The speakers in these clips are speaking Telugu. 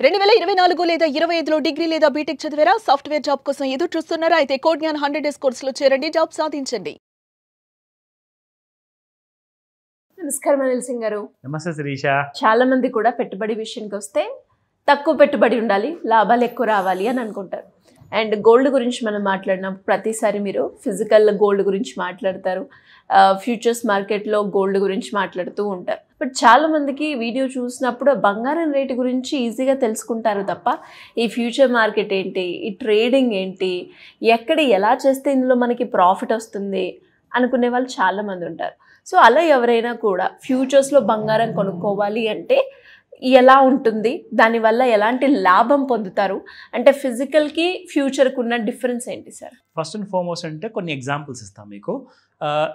2024 లేదా 25లో డిగ్రీ లేదా బీటెక్ చదివారా? సాఫ్ట్‌వేర్ జాబ్ కోసం ఎదురు చూస్తున్నారా? అయితే కోడ్ జ్ఞాన్ 100 డేస్ కోర్సులో చేరండి, జాబ్ సాధించండి. నమస్కారం అనిల్ సింగ్ గారు. నమస్తే శిరీష. చాలా మంది కూడా పెట్టుబడి విషయానికి వస్తే తక్కువ పెట్టుబడి ఉండాలి, లాభాలు ఎక్కువ రావాలి అని అనుకుంటారు. అండ్ గోల్డ్ గురించి మనం మాట్లాడినప్పుడు ప్రతిసారి మీరు ఫిజికల్ గోల్డ్ గురించి మాట్లాడతారు, ఫ్యూచర్స్ మార్కెట్లో గోల్డ్ గురించి మాట్లాడుతూ ఉంటారు. బట్ చాలామందికి వీడియో చూసినప్పుడు బంగారం రేటు గురించి ఈజీగా తెలుసుకుంటారు తప్ప ఈ ఫ్యూచర్ మార్కెట్ ఏంటి, ఈ ట్రేడింగ్ ఏంటి, ఎక్కడ ఎలా చేస్తే ఇందులో మనకి ప్రాఫిట్ వస్తుంది అనుకునే వాళ్ళు చాలామంది ఉంటారు. సో అలా ఎవరైనా కూడా ఫ్యూచర్స్లో బంగారం కొనుక్కోవాలి అంటే ఎలా ఉంటుంది, దానివల్ల ఎలాంటి లాభం పొందుతారు, అంటే ఫిజికల్కి ఫ్యూచర్కి ఉన్న డిఫరెన్స్ ఏంటి సార్? ఫస్ట్ అండ్ ఫార్మోస్ట్ అంటే కొన్ని ఎగ్జాంపుల్స్ ఇస్తాం మీకు.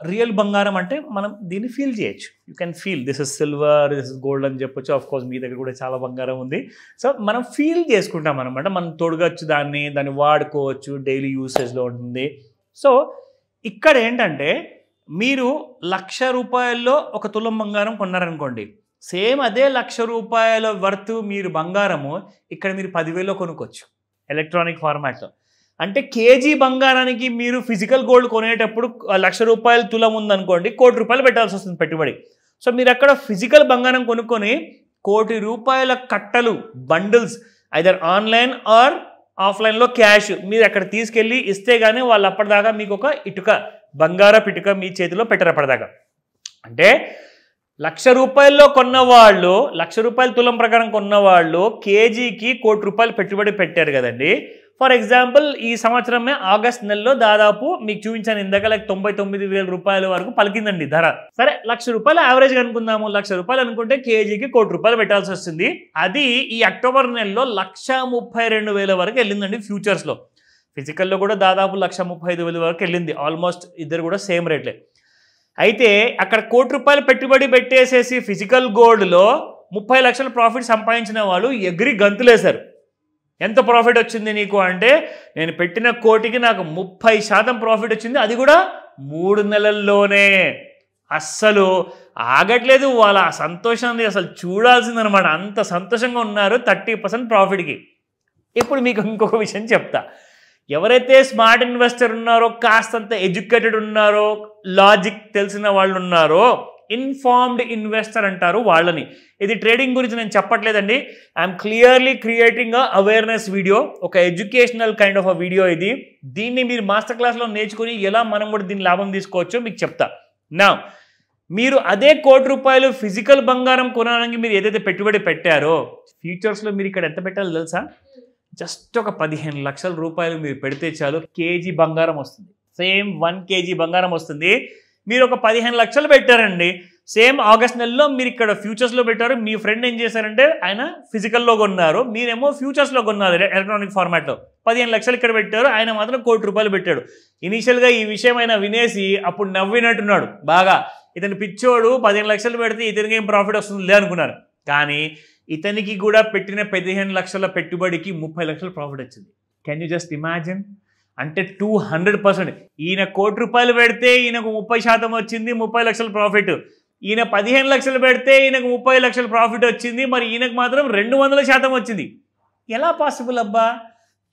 రియల్ బంగారం అంటే మనం దీన్ని ఫీల్ చేయొచ్చు. You can feel this is silver, this is gold అని చెప్పొచ్చు. ఆఫ్ కోర్స్ మీ దగ్గర కూడా చాలా బంగారం ఉంది. సో మనం ఫీల్ చేసుకుంటాం అనమాట. మనం తొడగచ్చు, దాన్ని వాడుకోవచ్చు, డైలీ యూసేజ్లో ఉంటుంది. సో ఇక్కడ ఏంటంటే మీరు 1,00,000 రూపాయల్లో ఒక తులం బంగారం కొన్నారనుకోండి, సేమ్ అదే 1,00,000 రూపాయల వర్త్ మీరు బంగారము ఇక్కడ మీరు 10,000లో కొనుక్కోవచ్చు ఎలక్ట్రానిక్ ఫార్మాట్లో. అంటే కేజీ బంగారానికి మీరు ఫిజికల్ గోల్డ్ కొనేటప్పుడు 1,00,000 రూపాయల తులం ఉందనుకోండి, ₹1,00,00,000 పెట్టాల్సి వస్తుంది పెట్టుబడి. సో మీరు అక్కడ ఫిజికల్ బంగారం కొనుక్కొని ₹1,00,00,000 కట్టలు, బండిల్స్, ఐదర్ ఆన్లైన్ ఆర్ ఆఫ్లైన్లో క్యాష్ మీరు అక్కడ తీసుకెళ్ళి ఇస్తే కానీ వాళ్ళు అప్పటిదాకా మీకు ఒక ఇటుక, బంగారపు ఇటుక మీ చేతిలో పెట్టరు అప్పటిదాకా. అంటే 1,00,000 రూపాయల్లో కొన్నవాళ్ళు, 1,00,000 రూపాయల తులం ప్రకారం కొన్నవాళ్ళు కేజీకి ₹1,00,00,000 పెట్టుబడి పెట్టారు కదండి. ఫర్ ఎగ్జాంపుల్ ఈ సంవత్సరమే ఆగస్ట్ నెలలో దాదాపు మీకు చూపించాను ఇందాక 99,000 రూపాయల వరకు పలికిందండి ధర. సరే 1,00,000 రూపాయలు యావరేజ్గా అనుకుందాము. 1,00,000 రూపాయలు అనుకుంటే కేజీకి ₹1,00,00,000 పెట్టాల్సి వస్తుంది. అది ఈ అక్టోబర్ నెలలో 1,32,000 వరకు వెళ్ళిందండి ఫ్యూచర్స్లో. ఫిజికల్లో కూడా దాదాపు 1,35,000 వరకు వెళ్ళింది. ఆల్మోస్ట్ ఇద్దరు కూడా సేమ్ రేట్లే. అయితే అక్కడ ₹1,00,00,000 పెట్టుబడి పెట్టేసేసి ఫిజికల్ గోల్డ్లో 30 లక్షల ప్రాఫిట్ సంపాదించిన వాళ్ళు ఎగిరి గంతులేశారు. ఎంత ప్రాఫిట్ వచ్చింది నీకు అంటే, నేను పెట్టిన కోటికి నాకు 30% ప్రాఫిట్ వచ్చింది, అది కూడా 3 నెలల్లోనే. అస్సలు ఆగట్లేదు వాళ్ళ సంతోషాన్ని, అసలు చూడాల్సిందనమాట. అంత సంతోషంగా ఉన్నారు 30% ప్రాఫిట్కి. ఇప్పుడు మీకు ఇంకొక విషయం చెప్తా. ఎవరైతే స్మార్ట్ ఇన్వెస్టర్ ఉన్నారో, కాస్తంత ఎడ్యుకేటెడ్ ఉన్నారో, లాజిక్ తెలిసిన వాళ్ళు ఉన్నారో, ఇన్ఫార్మ్డ్ ఇన్వెస్టర్ అంటారు వాళ్ళని. ఇది ట్రేడింగ్ గురించి నేను చెప్పట్లేదండి. I'm clearly creating awareness video, ఒక educational kind of uh video ఇది. దీన్ని మీరు మాస్టర్ క్లాస్లో నేర్చుకుని ఎలా మనం కూడా దీన్ని లాభం తీసుకోవచ్చో మీకు చెప్తా. నా మీరు అదే ₹1,00,00,000 ఫిజికల్ బంగారం కొనడానికి మీరు ఏదైతే పెట్టుబడి పెట్టారో, ఫ్యూచర్స్లో మీరు ఇక్కడ ఎంత పెట్టాలో తెలుసా? జస్ట్ ఒక 15 లక్షల రూపాయలు మీరు పెడితే చాలు కేజీ బంగారం వస్తుంది. సేమ్ 1 kg బంగారం వస్తుంది. మీరు ఒక 15 లక్షలు పెట్టారండి. సేమ్ ఆగస్ట్ నెలలో మీరు ఇక్కడ ఫ్యూచర్స్లో పెట్టారు. మీ ఫ్రెండ్ ఏం చేశారంటే ఆయన ఫిజికల్లో కొన్నారు, మీరేమో ఫ్యూచర్స్లో కొన్నారు ఎలక్ట్రానిక్ ఫార్మాట్లో. 15 లక్షలు ఇక్కడ పెట్టారు, ఆయన మాత్రం ₹1,00,00,000 పెట్టాడు. ఇనీషియల్గా ఈ విషయం ఆయన వినేసి అప్పుడు నవ్వినట్టున్నాడు బాగా. ఇతను పిచ్చోడు, 15 లక్షలు పెడితే ఇతనికి ఏం ప్రాఫిట్ వస్తుంది లే అనుకున్నారు. కానీ ఇతనికి కూడా పెట్టిన 15 లక్షల పెట్టుబడికి 30 లక్షల ప్రాఫిట్ వచ్చింది. Can you just imagine? అంటే 200%. ఈయన ₹1,00,00,000 పెడితే ఈయనకు 30% వచ్చింది, 30 లక్షల ప్రాఫిట్. ఈయన 15 లక్షలు పెడితే ఈయనకు 30 లక్షల ప్రాఫిట్ వచ్చింది, మరి ఈయనకు మాత్రం 200% వచ్చింది. ఎలా పాసిబుల్ అబ్బా?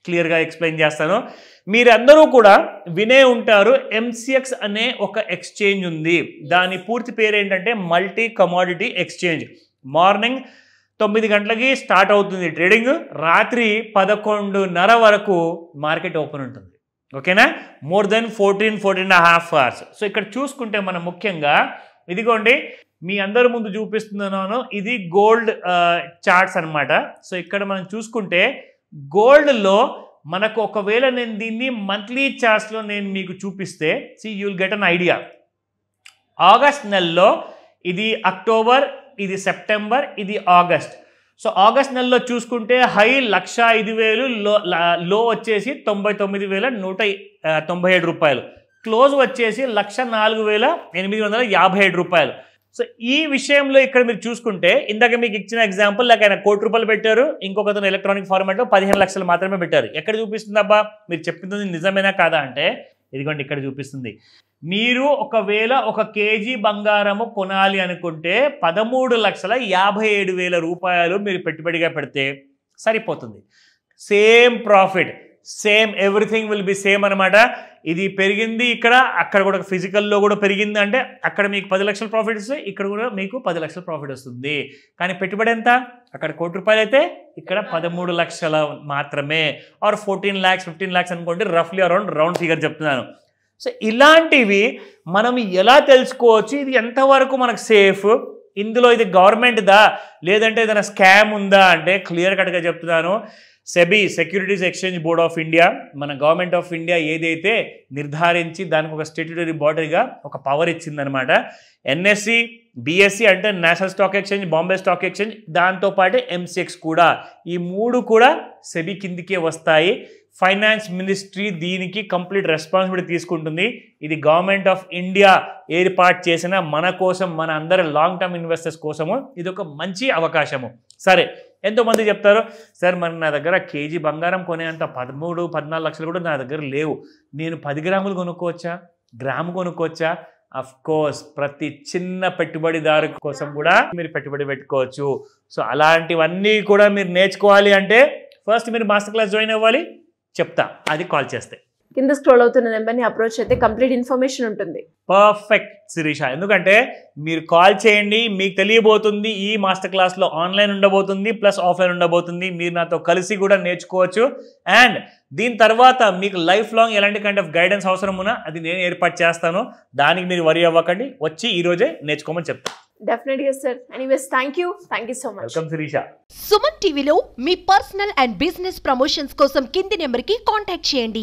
క్లియర్గా ఎక్స్ప్లెయిన్ చేస్తాను. మీరందరూ కూడా వినే ఉంటారు, MCX అనే ఒక ఎక్స్చేంజ్ ఉంది. దాని పూర్తి పేరు ఏంటంటే మల్టీ కమోడిటీ ఎక్స్చేంజ్. మార్నింగ్ 9 గంటలకి స్టార్ట్ అవుతుంది ట్రేడింగ్, రాత్రి 11:30 వరకు మార్కెట్ ఓపెన్ ఉంటుంది. ఓకేనా? More than 14.5 hours. సో ఇక్కడ చూసుకుంటే మనం ముఖ్యంగా ఇదిగోండి మీ అందరి ముందు చూపిస్తున్నాను, ఇది గోల్డ్ చార్ట్స్ అనమాట. సో ఇక్కడ మనం చూసుకుంటే గోల్డ్లో మనకు ఒకవేళ నేను దీన్ని మంత్లీ చార్ట్స్లో నేను మీకు చూపిస్తే you will get an idea. August నెలలో ఇది అక్టోబర్, ఇది సెప్టెంబర్, ఇది ఆగస్ట్. సో ఆగస్ట్ నెలలో చూసుకుంటే హై 1,05,000, లో వచ్చేసి 99,197 రూపాయలు, క్లోజ్ వచ్చేసి 1,04,857 రూపాయలు. సో ఈ విషయంలో ఇక్కడ మీరు చూసుకుంటే ఇందాక మీకు ఇచ్చిన ఎగ్జాంపుల్ లాగా ఆయన ₹1,00,00,000 పెట్టారు, ఇంకొకతను ఎలక్ట్రానిక్ ఫార్మాట్లో 15 లక్షలు మాత్రమే పెట్టారు. ఎక్కడ చూపిస్తుంది అబ్బా మీరు చెప్పింది నిజమేనా కాదా అంటే, ఇదిగోండి ఇక్కడ చూపిస్తుంది. మీరు ఒకవేళ 1 కేజీ బంగారము కొనాలి అనుకుంటే 13,57,000 రూపాయలు మీరు పెట్టుబడిగా పెడితే సరిపోతుంది. Same profit, same everything will be same అనమాట. ఇది పెరిగింది ఇక్కడ, అక్కడ కూడా ఫిజికల్లో కూడా పెరిగింది అంటే అక్కడ మీకు 10 లక్షల ప్రాఫిట్ వస్తే ఇక్కడ కూడా మీకు 10 లక్షల ప్రాఫిట్ వస్తుంది. కానీ పెట్టుబడి ఎంత? అక్కడ ₹1,00,000 అయితే ఇక్కడ 13 లక్షల మాత్రమే, ఆర్ 14 lakhs 15 lakhs అనుకోండి, రఫ్లీ అరౌండ్ రౌండ్ ఫిగర్ చెప్తున్నాను. సో ఇలాంటివి మనం ఎలా తెలుసుకోవచ్చు, ఇది ఎంతవరకు మనకు సేఫ్, ఇందులో ఇది గవర్నమెంట్దా లేదంటే ఏదైనా స్కామ్ ఉందా అంటే క్లియర్ కట్గా చెప్తున్నాను. SEBI, securities exchange board of India, మన గవర్నమెంట్ ఆఫ్ ఇండియా ఏదైతే నిర్ధారించి దానికి ఒక స్టాట్యూటరీ బాడీగా ఒక పవర్ ఇచ్చిందనమాట. ఎన్ఎస్సి, బిఎస్సి అంటే national stock exchange, Bombay stock exchange, దాంతోపాటు ఎంసెక్స్ కూడా, ఈ 3 కూడా సెబీ కిందికే వస్తాయి. ఫైనాన్స్ మినిస్ట్రీ దీనికి కంప్లీట్ రెస్పాన్సిబిలిటీ తీసుకుంటుంది. ఇది గవర్నమెంట్ ఆఫ్ ఇండియా ఏర్పాటు చేసిన మన కోసం, మన అందరి లాంగ్ టర్మ్ ఇన్వెస్టర్స్ కోసము ఇది ఒక మంచి అవకాశము. సరే, ఎంతోమంది చెప్తారు, సార్ మరి నా దగ్గర కేజీ బంగారం కొనేంత 13-14 లక్షలు కూడా నా దగ్గర లేవు, నేను 10 గ్రాములు కొనుక్కోవచ్చా, గ్రాము కొనుక్కోవచ్చా? అఫ్ కోర్స్, ప్రతి చిన్న పెట్టుబడిదారు కోసం కూడా మీరు పెట్టుబడి పెట్టుకోవచ్చు. సో అలాంటివన్నీ కూడా మీరు నేర్చుకోవాలి అంటే ఫస్ట్ మీరు మాస్టర్ క్లాస్ జాయిన్ అవ్వాలి, చెప్తా, అది కాల్ చేస్తే. కింద స్క్రోల్ అవుతున్న నెంబర్ని అప్రోచ్ అయితే కంప్లీట్ ఇన్ఫర్మేషన్ ఉంటుంది. పర్ఫెక్ట్ శిరీష, ఎందుకంటే మీరు కాల్ చేయండి, మీకు తెలియబోతుంది ఈ మాస్టర్ క్లాస్లో ఆన్లైన్ ఉండబోతుంది ప్లస్ ఆఫ్లైన్ ఉండబోతుంది. మీరు నాతో కలిసి కూడా నేర్చుకోవచ్చు. అండ్ దీని తర్వాత మీకు లైఫ్ లాంగ్ ఎలాంటి కైండ్ ఆఫ్ గైడెన్స్ అవసరం ఉన్నా అది నేను ఏర్పాటు చేస్తాను. దానికి మీరు వరి అవ్వకండి, వచ్చి ఈరోజే నేర్చుకోమని చెప్తాను. డెఫినెట్గా sir. Anyways thank you so much. Welcome Shirisha. Suman టీవీలో మీ పర్సనల్ అండ్ బిజినెస్ ప్రమోషన్స్ కోసం కింది నెంబర్కి కాంటాక్ట్ చేయండి.